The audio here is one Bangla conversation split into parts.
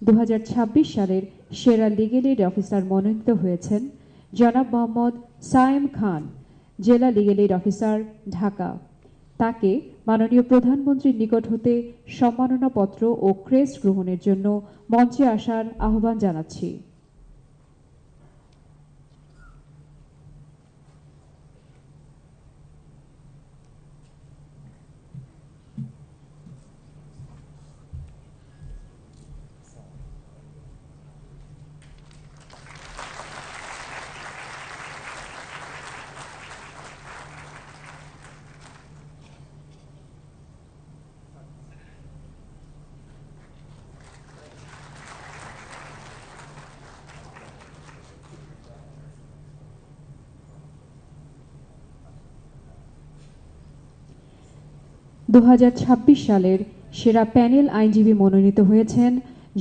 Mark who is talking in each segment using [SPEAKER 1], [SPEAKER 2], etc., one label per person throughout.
[SPEAKER 1] 2026 সালের সেরা লিগ্যাল এইড অফিসার মনোনীত হয়েছেন জনাব মোহাম্মদ সায়েম খান, জেলা লিগ্যাল এইড অফিসার, ঢাকা। তাকে মাননীয় প্রধানমন্ত্রীর নিকট হতে সম্মাননাপত্র ও ক্রেস্ট গ্রহণের জন্য মঞ্চে আসার আহ্বান জানাচ্ছি। সালের সেরা প্যানেল আইনজীবী মনোনীত হয়েছেন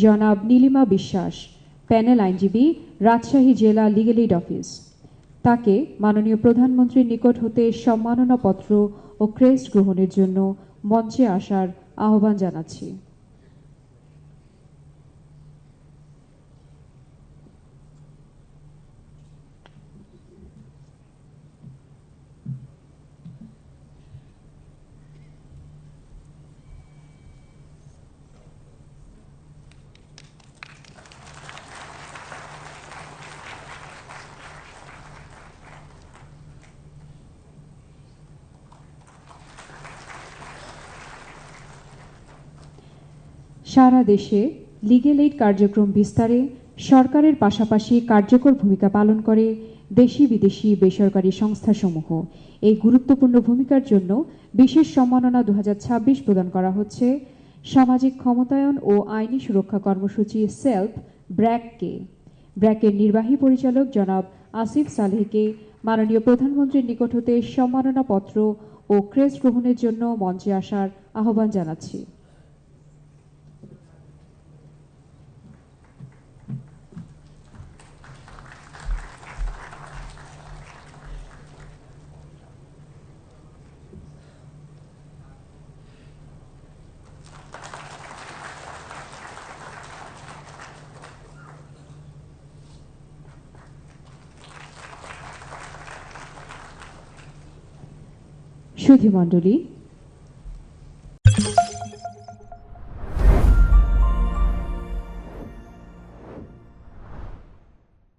[SPEAKER 1] জনাব নীলিমা বিশ্বাস, প্যানেল আইনজীবী, রাজশাহী জেলা লিগ্যাল এইড অফিস। তাকে মাননীয় প্রধানমন্ত্রীর নিকট হতে সম্মাননাপত্র ও ক্রেস্ট গ্রহণের জন্য মঞ্চে আসার আহ্বান জানাচ্ছি। সারা দেশে লিগ্যাল এইড কার্যক্রম বিস্তারে সরকারের পাশাপাশি কার্যকর ভূমিকা পালন করে দেশি বিদেশি বেসরকারি সংস্থাসমূহ। এই গুরুত্বপূর্ণ ভূমিকার জন্য বিশেষ সম্মাননা 2026 প্রদান করা হচ্ছে সামাজিক ক্ষমতায়ন ও আইনি সুরক্ষা কর্মসূচি সেলফ ব্র্যাককে। ব্র্যাকের নির্বাহী পরিচালক জনাব আসিফ সালেহকে মাননীয় প্রধানমন্ত্রীর নিকট হতে সম্মাননাপত্র ও ক্রেস্ট গ্রহণের জন্য মঞ্চে আসার আহ্বান জানাচ্ছি। সুধীমণ্ডলী,